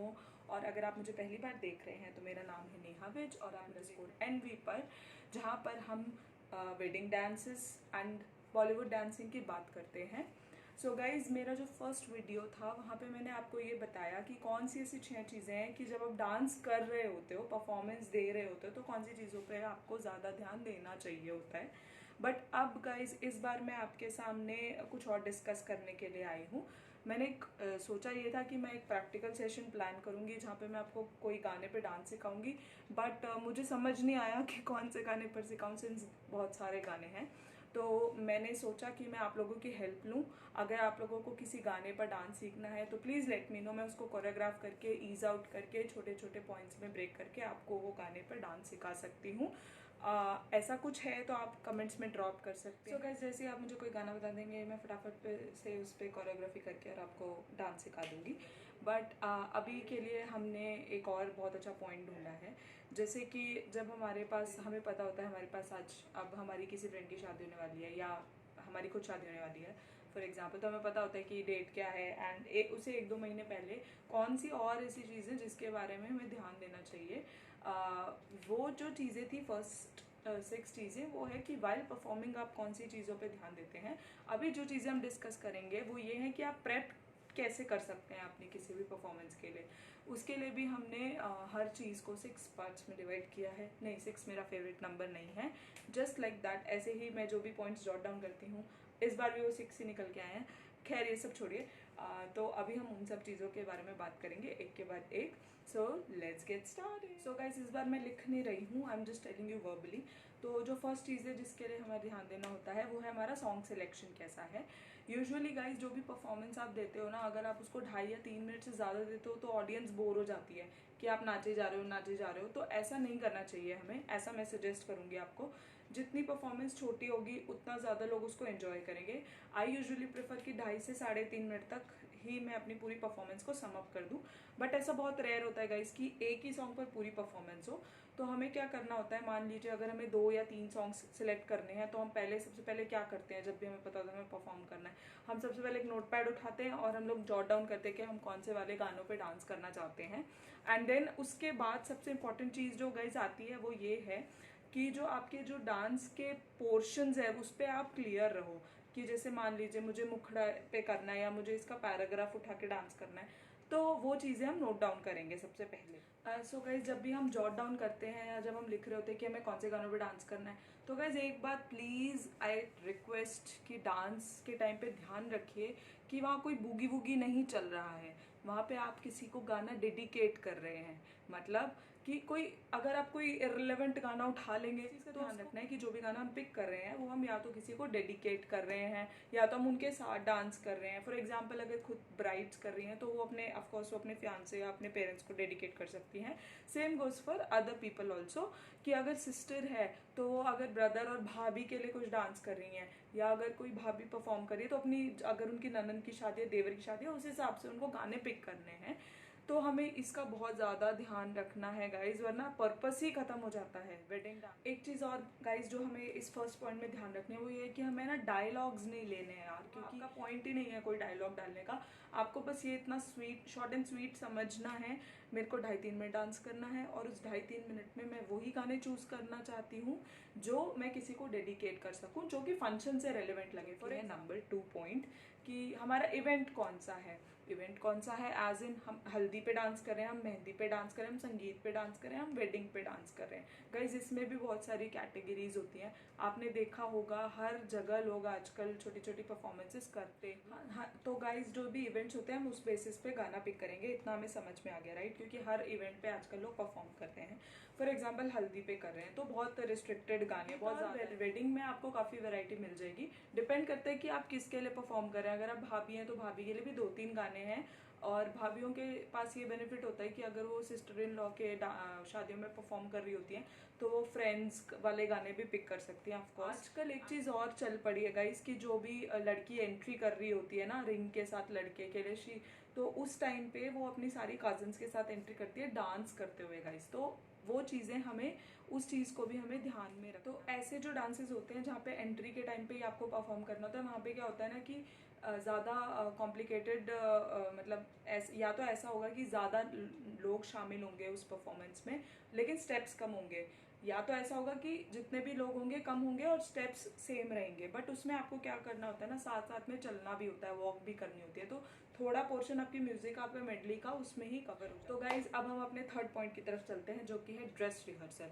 हूँ। और अगर आप मुझे पहली बार देख रहे हैं तो मेरा नाम है नेहा विज और आप NV पर, जहाँ पर हम wedding dances and Bollywood dancing की बात करते हैं। सो गाइज़, मेरा जो फर्स्ट वीडियो था वहाँ पे मैंने आपको ये बताया कि कौन सी ऐसी 6 चीज़ें हैं कि जब आप डांस कर रहे होते हो, परफॉर्मेंस दे रहे होते हो, तो कौन सी चीज़ों पे आपको ज़्यादा ध्यान देना चाहिए होता है। बट अब गाइज़, इस बार मैं आपके सामने कुछ और डिस्कस करने के लिए आई हूँ। मैंने सोचा ये था कि मैं एक प्रैक्टिकल सेशन प्लान करूँगी जहाँ पे मैं आपको कोई गाने पे डांस सिखाऊंगी, बट मुझे समझ नहीं आया कि कौन से गाने पर सिखाऊं, सिंस बहुत सारे गाने हैं। तो मैंने सोचा कि मैं आप लोगों की हेल्प लूँ। अगर आप लोगों को किसी गाने पर डांस सीखना है तो प्लीज़ लेट मी नो, मैं उसको कोरियोग्राफ करके, ईज आउट करके, छोटे छोटे पॉइंट्स में ब्रेक करके आपको वो गाने पर डांस सिखा सकती हूँ। ऐसा कुछ है तो आप कमेंट्स में ड्रॉप कर सकते हैं। सो गाइस, जैसे आप मुझे कोई गाना बता देंगे, मैं फटाफट पे से उस पर कोरियोग्राफी करके और आपको डांस सिखा दूंगी। बट अभी के लिए हमने एक और बहुत अच्छा पॉइंट ढूंढा है। जैसे कि जब हमारे पास, हमें पता होता है हमारे पास आज अब हमारी किसी फ्रेंड की शादी होने वाली है या हमारी खुद शादी होने वाली है फॉर एग्जाम्पल, तो हमें पता होता है कि डेट क्या है एंड उसे 1-2 महीने पहले कौन सी और ऐसी चीज़ें जिसके बारे में हमें ध्यान देना चाहिए। वो जो चीज़ें थी फर्स्ट 6 चीज़ें, वो है कि वाइल परफॉर्मिंग आप कौन सी चीज़ों पे ध्यान देते हैं। अभी जो चीज़ें हम डिस्कस करेंगे वो ये है कि आप प्रेप कैसे कर सकते हैं अपनी किसी भी परफॉर्मेंस के लिए। उसके लिए भी हमने हर चीज़ को 6 पार्ट्स में डिवाइड किया है। नहीं, 6 मेरा फेवरेट नंबर नहीं है, जस्ट लाइक दैट। ऐसे ही मैं जो भी पॉइंट्स जॉट डाउन करती हूँ, इस बार भी वो 6 ही निकल के आए हैं। खैर, ये सब छोड़िए। तो अभी हम उन सब चीज़ों के बारे में बात करेंगे एक के बाद एक। So let's get started. So guys, इस बार मैं लिख नहीं रही हूँ, I am just telling you verbally. तो जो फर्स्ट चीज़ है जिसके लिए हमें ध्यान देना होता है वो है हमारा सॉन्ग सिलेक्शन कैसा है। यूजुअली गाइस, जो भी परफॉर्मेंस आप देते हो ना, अगर आप उसको 2.5 या 3 मिनट से ज़्यादा देते हो तो ऑडियंस बोर हो जाती है कि आप नाचे जा रहे हो। तो ऐसा नहीं करना चाहिए हमें। ऐसा मैं सजेस्ट करूँगी आपको, जितनी परफॉर्मेंस छोटी होगी उतना ज़्यादा लोग उसको एंजॉय करेंगे। आई यूजुअली प्रेफर कि 2.5 से 3.5 मिनट तक ही मैं अपनी पूरी परफॉर्मेंस को सम अप कर दूं। बट ऐसा बहुत रेयर होता है गाइस कि एक ही सॉन्ग पर पूरी परफॉर्मेंस हो। तो हमें क्या करना होता है, मान लीजिए अगर हमें 2 या 3 सॉन्ग्स सिलेक्ट करने हैं तो हम सबसे पहले क्या करते हैं, जब भी हमें पता होता है हमें परफॉर्म करना है, हम सबसे पहले एक नोटपैड उठाते हैं और हम लोग जॉट डाउन करते हैं कि हम कौन से वाले गानों पे डांस करना चाहते हैं। एंड देन उसके बाद सबसे इंपॉर्टेंट चीज़ जो गाइस आती है वो ये है कि जो आपके जो डांस के पोर्शंस है उस पर आप क्लियर रहो। कि जैसे मान लीजिए मुझे मुखड़ा पे करना है या मुझे इसका पैराग्राफ उठा के डांस करना है, तो वो चीज़ें हम नोट डाउन करेंगे सबसे पहले। सो गाइज, जब भी हम जॉट डाउन करते हैं या जब हम लिख रहे होते हैं कि हमें कौन से गानों पे डांस करना है, तो गाइज एक बात प्लीज़ आई रिक्वेस्ट कि डांस के टाइम पे ध्यान रखिए कि वहाँ कोई बूगी वूगी नहीं चल रहा है। वहाँ पे आप किसी को गाना डेडिकेट कर रहे हैं, मतलब कि कोई, अगर आप कोई इररिलेवेंट गाना उठा लेंगे, इसका तो ध्यान रखना है कि जो भी गाना हम पिक कर रहे हैं वो हम या तो किसी को डेडिकेट कर रहे हैं या तो हम उनके साथ डांस कर रहे हैं। फॉर एग्जाम्पल, अगर खुद ब्राइड्स कर रही हैं तो वो अपने, ऑफकोर्स वो अपने फियांसे या अपने पेरेंट्स को डेडिकेट कर सकती हैं। Same goes for other people also, कि अगर सिस्टर है तो वो अगर ब्रदर और भाभी के लिए कुछ डांस कर रही हैं, या अगर कोई भाभी परफॉर्म कर रही है तो अपनी, अगर उनकी ननद की शादी है, देवर की शादी है, उस हिसाब से उनको गाने पिक करने हैं। तो हमें इसका बहुत ज़्यादा ध्यान रखना है गाइज, वरना पर्पस ही खत्म हो जाता है वेडिंग डांस। एक चीज़ और गाइज जो हमें इस फर्स्ट पॉइंट में ध्यान रखनी है वो ये है कि हमें ना डायलॉग्स नहीं लेने हैं यार, क्योंकि आपका पॉइंट ही नहीं है कोई डायलॉग डालने का। आपको बस ये इतना स्वीट, शॉर्ट एंड स्वीट समझना है, मेरे को 2.5-3 मिनट डांस करना है और उस 2.5-3 मिनट में मैं वही गाने चूज करना चाहती हूँ जो मैं किसी को डेडिकेट कर सकूँ, जो कि फंक्शन से रेलिवेंट लगे। फॉर नंबर 2 पॉइंट, कि हमारा इवेंट कौन सा है। इवेंट कौन सा है एज इन, हम हल्दी पे डांस कर रहे हैं, हम मेहंदी पे डांस कर रहे हैं, हम संगीत पे डांस कर रहे हैं, हम वेडिंग पे डांस कर रहे हैं। गाइज, इसमें भी बहुत सारी कैटेगरीज होती हैं। आपने देखा होगा हर जगह लोग आजकल छोटी छोटी परफॉर्मेंसेस करते हैं। हाँ, तो गाइज जो भी इवेंट्स होते हैं हम उस बेसिस पे गाना पिक करेंगे, इतना हमें समझ में आ गया, राइट? क्योंकि हर इवेंट पे आजकल लोग परफॉर्म करते हैं। फॉर एग्जाम्पल, हल्दी पे कर रहे हैं तो बहुत रिस्ट्रिक्टेड गाने, बहुत ज़्यादा। वेडिंग में आपको काफ़ी वैरायटी मिल जाएगी, डिपेंड करता है कि आप किसके लिए परफॉर्म कर रहे हैं। अगर आप भाभी हैं तो भाभी के लिए भी 2-3 गाने हैं, और भाभीियों के पास ये बेनिफिट होता है कि अगर वो सिस्टर इन लॉ के शादियों में परफॉर्म कर रही होती हैं तो वो फ्रेंड्स वाले गाने भी पिक कर सकती हैं। ऑफकोर्स आजकल एक चीज़ और चल पड़ी है गाइस कि जो भी लड़की एंट्री कर रही होती है ना रिंग के साथ लड़के के लिए, तो उस टाइम पे वो अपनी सारी कजन्स के साथ एंट्री करती है डांस करते हुए गाइस। तो वो चीज़ें हमें, उस चीज़ को भी हमें ध्यान में रख। तो ऐसे जो डांसेस होते हैं जहाँ पे एंट्री के टाइम पे ही आपको परफॉर्म करना होता है, वहाँ पे क्या होता है ना कि ज़्यादा कॉम्प्लिकेटेड, मतलब या तो ऐसा होगा कि ज़्यादा लोग शामिल होंगे उस परफॉर्मेंस में लेकिन स्टेप्स कम होंगे, या तो ऐसा होगा कि जितने भी लोग होंगे कम होंगे और स्टेप्स सेम रहेंगे। बट उसमें आपको क्या करना होता है ना, साथ साथ में चलना भी होता है, वॉक भी करनी होती है। तो थोड़ा पोर्शन आपकी म्यूजिक, आपका मेडली का उसमें ही कवर हो। तो गाइज अब हम अपने थर्ड पॉइंट की तरफ चलते हैं, जो कि है ड्रेस रिहर्सल।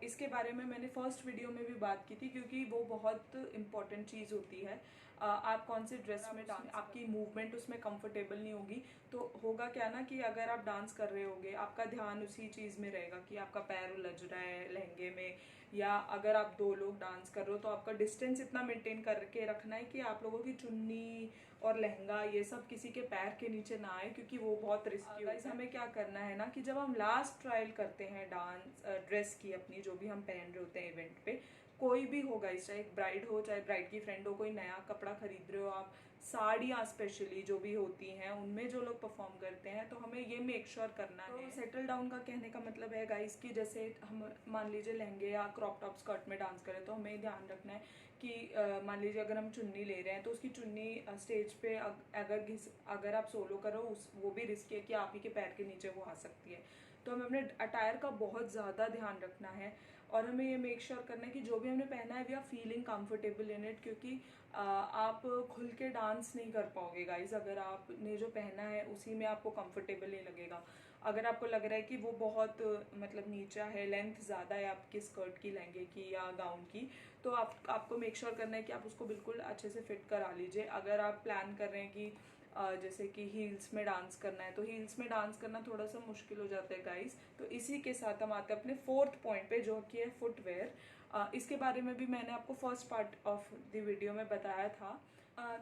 इसके बारे में मैंने फर्स्ट वीडियो में भी बात की थी, क्योंकि वो बहुत इंपॉर्टेंट चीज़ होती है। आप कौन से ड्रेस में डांस, आपकी मूवमेंट उसमें कंफर्टेबल नहीं होगी तो होगा क्या ना कि अगर आप डांस कर रहे होगे आपका ध्यान उसी चीज़ में रहेगा कि आपका पैर उलझ रहा है लहंगे में, या अगर आप 2 लोग डांस कर रहे हो तो आपका डिस्टेंस इतना मेंटेन करके रखना है कि आप लोगों की चुन्नी और लहंगा ये सब किसी के पैर के नीचे ना आए, क्योंकि वो बहुत रिस्की होता है। हमें क्या करना है ना कि जब हम लास्ट ट्रायल करते हैं डांस ड्रेस की अपनी, जो भी हम पहन रहे होते हैं इवेंट पे, कोई भी होगा, चाहे एक ब्राइड हो चाहे ब्राइड की फ्रेंड हो, कोई नया कपड़ा खरीद रहे हो आप, साड़ियाँ स्पेशली जो भी होती हैं उनमें जो लोग परफॉर्म करते हैं, तो हमें ये मेक श्योर करना है। सेटल डाउन का कहने का मतलब है गाइस कि जैसे हम मान लीजिए लहंगे या क्रॉप टॉप स्कर्ट में डांस करें तो हमें ध्यान रखना है कि मान लीजिए अगर हम चुन्नी ले रहे हैं तो उसकी चुन्नी स्टेज पे अगर आप सोलो करो वो भी रिस्की है कि आप ही के पैर के नीचे वो आ सकती है। तो हमें अपने अटायर का बहुत ज़्यादा ध्यान रखना है और हमें ये मेक श्योर करना है कि जो भी हमने पहना है we are feeling comfortable in it, क्योंकि आप खुल के डांस नहीं कर पाओगे गाइज अगर आपने जो पहना है उसी में आपको कंफर्टेबल नहीं लगेगा। अगर आपको लग रहा है कि वो बहुत मतलब नीचा है, लेंथ ज़्यादा है आपकी स्कर्ट की, लहंगे की या गाउन की, तो आपको मेक श्योर करना है कि आप उसको बिल्कुल अच्छे से फिट करा लीजिए। अगर आप प्लान कर रहे हैं कि जैसे कि हील्स में डांस करना है तो हील्स में डांस करना थोड़ा सा मुश्किल हो जाता है गाइस। तो इसी के साथ हम आते हैं अपने फोर्थ पॉइंट पे, जो कि है फुटवेयर। इसके बारे में भी मैंने आपको first part of the video में बताया था।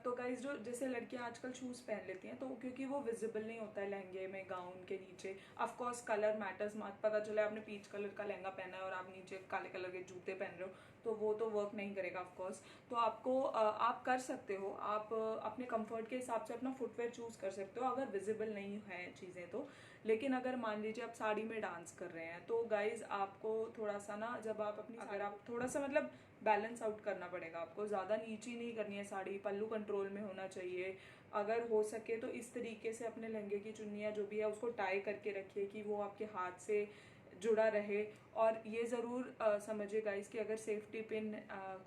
तो गाइज जो जैसे लड़कियां आजकल शूज़ पहन लेती हैं तो क्योंकि वो विजिबल नहीं होता है लहंगे में, गाउन के नीचे, ऑफ कोर्स कलर मैटर्स मत, पता चला आपने पीच कलर का लहंगा पहना है और आप नीचे काले कलर के जूते पहन रहे हो तो वो तो वर्क नहीं करेगा ऑफ कोर्स। तो आपको आप कर सकते हो, आप अपने कंफर्ट के हिसाब से अपना फुटवेयर चूज कर सकते हो अगर विजिबल नहीं है चीज़ें तो। लेकिन अगर मान लीजिए आप साड़ी में डांस कर रहे हैं तो गाइज आपको थोड़ा सा ना, जब आप अपनी, अगर आप थोड़ा सा मतलब बैलेंस आउट करना पड़ेगा आपको, ज़्यादा नीची नहीं करनी है साड़ी, पल्लू कंट्रोल में होना चाहिए। अगर हो सके तो इस तरीके से अपने लहंगे की चुन्नियाँ जो भी है उसको टाई करके रखिए कि वो आपके हाथ से जुड़ा रहे। और ये ज़रूर समझिए गाइस कि अगर सेफ्टी पिन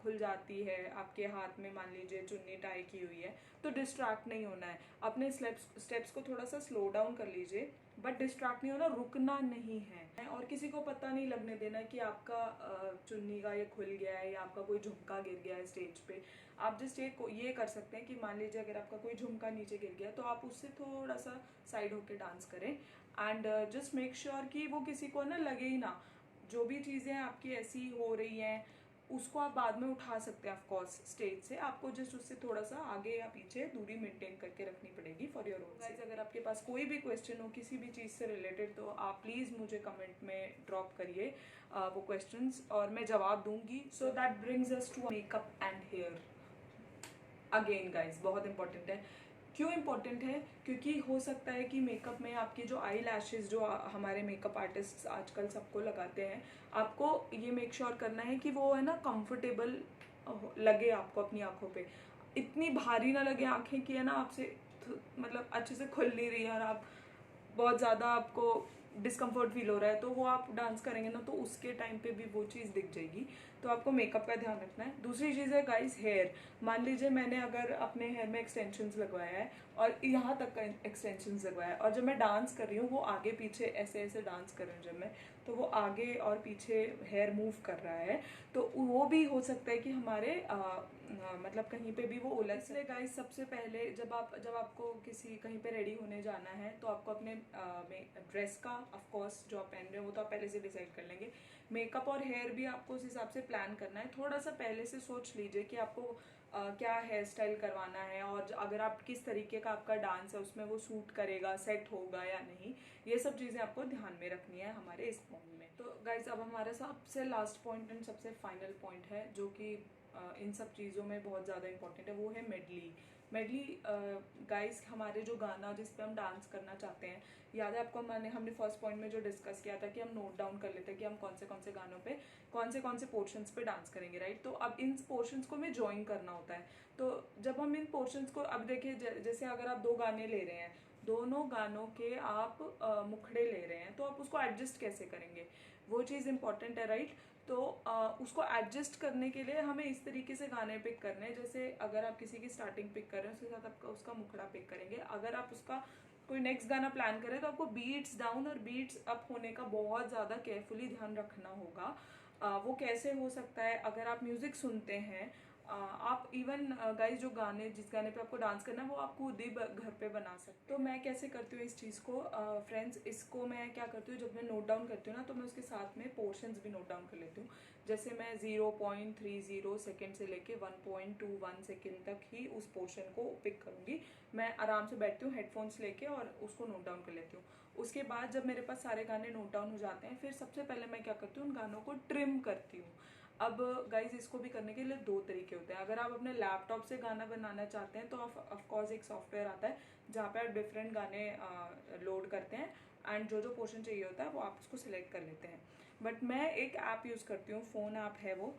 खुल जाती है आपके हाथ में, मान लीजिए चुन्नी टाई की हुई है, तो डिस्ट्रैक्ट नहीं होना है, अपने स्टेप्स को थोड़ा सा स्लो डाउन कर लीजिए, बट डिस्ट्रैक्ट नहीं होना, रुकना नहीं है। और किसी को पता नहीं लगने देना कि आपका चुन्नी का ये खुल गया है या आपका कोई झुमका गिर गया है स्टेज पे। आप जस्ट ये कर सकते हैं कि मान लीजिए अगर आपका कोई झुमका नीचे गिर गया तो आप उससे थोड़ा सा साइड होके डांस करें एंड जस्ट मेक श्योर कि वो किसी को ना लगे ही ना। जो भी चीज़ें आपकी ऐसी हो रही हैं उसको आप बाद में उठा सकते हैं ऑफकोर्स स्टेज से, आपको जस्ट उससे थोड़ा सा आगे या पीछे दूरी मेंटेन करके रखनी पड़ेगी फॉर योर ओन। गाइस अगर आपके पास कोई भी क्वेश्चन हो किसी भी चीज़ से रिलेटेड तो आप प्लीज़ मुझे कमेंट में ड्रॉप करिए वो क्वेश्चंस और मैं जवाब दूंगी। So that brings us to makeup and hair. Again guys बहुत इंपॉर्टेंट है। क्यों इम्पोर्टेंट है? क्योंकि हो सकता है कि मेकअप में आपके जो आई लैशेज जो हमारे मेकअप आर्टिस्ट आजकल सबको लगाते हैं, आपको ये मेक श्योर करना है कि वो है ना कंफर्टेबल लगे आपको अपनी आंखों पे, इतनी भारी ना लगे आंखें कि है ना आपसे मतलब अच्छे से खुल नहीं रही है और आप बहुत ज़्यादा आपको डिस्कम्फर्ट फील हो रहा है, तो वो आप डांस करेंगे ना तो उसके टाइम पे भी वो चीज़ दिख जाएगी। तो आपको मेकअप का ध्यान रखना है। दूसरी चीज़ है गाइस हेयर। मान लीजिए मैंने अगर अपने हेयर में एक्सटेंशंस लगवाया है और यहाँ तक का एक्सटेंशंस लगवाया है और जब मैं डांस कर रही हूँ वो आगे पीछे ऐसे ऐसे डांस कर रही हूँ जब मैं, तो वो आगे और पीछे हेयर मूव कर रहा है, तो वो भी हो सकता है कि हमारे मतलब कहीं पे भी वो उलझ। इसलिए गाइस सबसे पहले जब आपको किसी कहीं पे रेडी होने जाना है तो आपको अपने ड्रेस का ऑफ कोर्स जो आप पहन रहे हो वो तो आप पहले से डिसाइड कर लेंगे। मेकअप और हेयर भी आपको उस हिसाब से प्लान करना है, थोड़ा सा पहले से सोच लीजिए कि आपको क्या हेयर स्टाइल करवाना है और अगर आप किस तरीके का आपका डांस है उसमें वो सूट करेगा, सेट होगा या नहीं, ये सब चीज़ें आपको ध्यान में रखनी है हमारे इस पॉइंट में। तो गाइज अब हमारा सबसे लास्ट पॉइंट एंड सबसे फाइनल पॉइंट है जो कि इन सब चीज़ों में बहुत ज़्यादा इंपॉर्टेंट है, वो है मेडली। मेडली गाइस हमारे जो गाना जिस पे हम डांस करना चाहते हैं, याद है आपको हमने फर्स्ट पॉइंट में जो डिस्कस किया था कि हम नोट डाउन कर लेते हैं कि हम कौन से गानों पे कौन से पोर्शंस पे डांस करेंगे, राइट। तो अब इन पोर्शंस को हमें ज्वाइन करना होता है। तो जब हम इन पोर्शंस को, अब देखिए जैसे अगर आप 2 गाने ले रहे हैं, दोनों गानों के आप मुखड़े ले रहे हैं, तो आप उसको एडजस्ट कैसे करेंगे, वो चीज़ इंपॉर्टेंट है, राइट। तो उसको एडजस्ट करने के लिए हमें इस तरीके से गाने पिक करने हैं, जैसे अगर आप किसी की स्टार्टिंग पिक कर रहे हैं उसके साथ आपका उसका मुखड़ा पिक करेंगे। अगर आप उसका कोई नेक्स्ट गाना प्लान करें तो आपको बीट्स डाउन और बीट्स अप होने का बहुत ज़्यादा केयरफुली ध्यान रखना होगा। वो कैसे हो सकता है, अगर आप म्यूज़िक सुनते हैं, आप इवन गाइस जो गाने जिस गाने पे आपको डांस करना है वो आप खुद ही घर पे बना सकते हो। तो मैं कैसे करती हूँ इस चीज़ को फ्रेंड्स, इसको मैं क्या करती हूँ, जब मैं नोट डाउन करती हूँ ना तो मैं उसके साथ में पोर्शंस भी नोट डाउन कर लेती हूँ। जैसे मैं 0.30 सेकेंड से लेके 1.21 सेकेंड तक ही उस पोर्शन को पिक करूँगी। मैं आराम से बैठती हूँ हेडफोन्स लेके और उसको नोट डाउन कर लेती हूँ। उसके बाद जब मेरे पास सारे गाने नोट डाउन हो जाते हैं, फिर सबसे पहले मैं क्या करती हूँ, उन गानों को ट्रिम करती हूँ। अब गाइज इसको भी करने के लिए 2 तरीके होते हैं। अगर आप अपने लैपटॉप से गाना बनाना चाहते हैं तो ऑफकोर्स एक सॉफ्टवेयर आता है जहाँ पे आप डिफरेंट गाने लोड करते हैं एंड जो पोर्शन चाहिए होता है वो आप उसको सिलेक्ट कर लेते हैं। बट मैं एक ऐप यूज़ करती हूँ, फ़ोन ऐप है वो।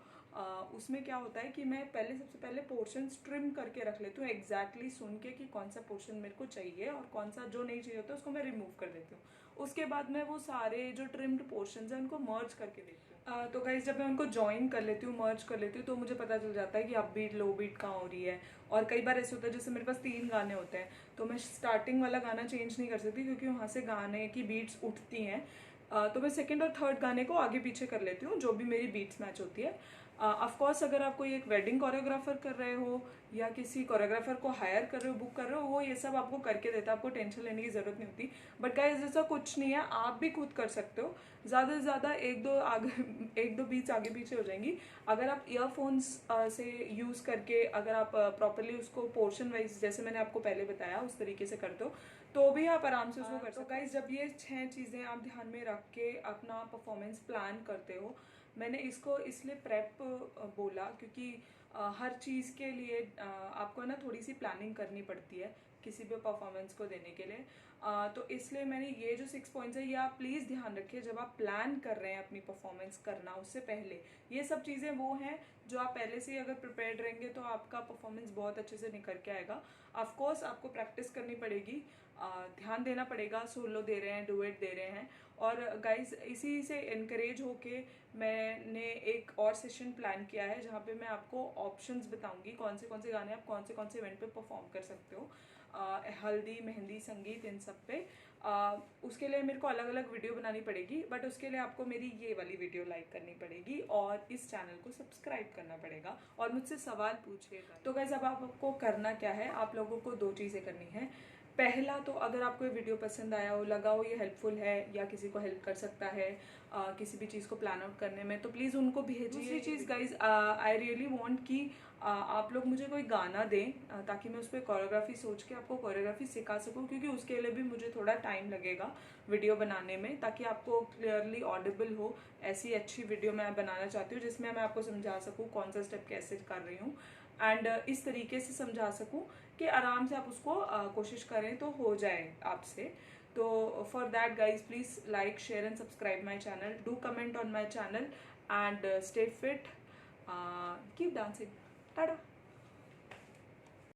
उसमें क्या होता है कि मैं सबसे पहले पोर्शन ट्रिम करके रख लेती हूँ, एग्जैक्टली सुन के कि कौन सा पोर्शन मेरे को चाहिए और कौन सा जो नहीं चाहिए होता उसको मैं रिमूव कर देती हूँ। उसके बाद मैं वो सारे जो ट्रिम्ड पोर्शंस हैं उनको मर्ज करके देखती हूँ। तो गाइस जब मैं उनको ज्वाइन कर लेती हूँ, मर्ज कर लेती हूँ, तो मुझे पता चल जाता है कि अप बीट लो बीट कहाँ हो रही है। और कई बार ऐसे होता है जैसे मेरे पास 3 गाने होते हैं तो मैं स्टार्टिंग वाला गाना चेंज नहीं कर सकती क्योंकि वहाँ से गाने की बीट्स उठती हैं। तो मैं सेकंड और थर्ड गाने को आगे पीछे कर लेती हूँ जो भी मेरी बीट्स मैच होती है। ऑफकोर्स अगर आप कोई एक वेडिंग कोरियोग्राफर कर रहे हो या किसी कोरियोग्राफर को हायर कर रहे हो, बुक कर रहे हो, वो ये सब आपको करके देता है, आपको टेंशन लेने की ज़रूरत नहीं होती। बट गाइस ऐसा कुछ नहीं है, आप भी खुद कर सकते हो। ज़्यादा से ज़्यादा एक दो बीट्स आगे पीछे हो जाएंगी। अगर आप ईयरफोन्स से यूज़ करके अगर आप प्रॉपरली उसको पोर्शन वाइज जैसे मैंने आपको पहले बताया उस तरीके से करते हो तो भी आप आराम से उसको कर सकते हो। गाइस जब ये 6 चीज़ें आप ध्यान में रख के अपना परफॉर्मेंस प्लान करते हो, मैंने इसको इसलिए प्रेप बोला क्योंकि हर चीज़ के लिए आपको ना थोड़ी सी प्लानिंग करनी पड़ती है किसी भी परफॉर्मेंस को देने के लिए। तो इसलिए मैंने ये जो 6 पॉइंट्स है ये आप प्लीज़ ध्यान रखिए जब आप प्लान कर रहे हैं अपनी परफॉर्मेंस करना उससे पहले। ये सब चीज़ें वो हैं जो आप पहले से ही अगर प्रिपेयर्ड रहेंगे तो आपका परफॉर्मेंस बहुत अच्छे से निकल के आएगा। ऑफकोर्स आपको प्रैक्टिस करनी पड़ेगी, ध्यान देना पड़ेगा, सोलो दे रहे हैं, डुएट दे रहे हैं। और गाइज इसी से इनकरेज होके मैंने एक और सेशन प्लान किया है जहाँ पे मैं आपको ऑप्शंस बताऊंगी कौन से गाने आप कौन से इवेंट पे परफॉर्म कर सकते हो, हल्दी मेहंदी संगीत इन सब पे। उसके लिए मेरे को अलग अलग वीडियो बनानी पड़ेगी बट उसके लिए आपको मेरी ये वाली वीडियो लाइक करनी पड़ेगी और इस चैनल को सब्सक्राइब करना पड़ेगा और मुझसे सवाल पूछिएगा। तो गाइस अब आपको करना क्या है, आप लोगों को 2 चीज़ें करनी है। पहला तो अगर आपको ये वीडियो पसंद आया हो, लगा हो ये हेल्पफुल है या किसी को हेल्प कर सकता है किसी भी चीज़ को प्लान आउट करने में, तो प्लीज़ उनको भेजिए। दूसरी चीज़ गाइज आई रियली वांट कि आप लोग मुझे कोई गाना दें ताकि मैं उस पर कोरियोग्राफी सोच के आपको कोरियोग्राफी सिखा सकूं, क्योंकि उसके लिए भी मुझे थोड़ा टाइम लगेगा वीडियो बनाने में, ताकि आपको क्लियरली ऑडिबल हो। ऐसी अच्छी वीडियो मैं बनाना चाहती हूँ जिसमें मैं आपको समझा सकूँ कौन सा स्टेप कैसे कर रही हूँ एंड इस तरीके से समझा सकूँ कि आराम से आप उसको कोशिश करें तो हो जाए आपसे। तो for that guys please like share and subscribe my channel, do comment on my channel and stay fit, keep dancing, Tata.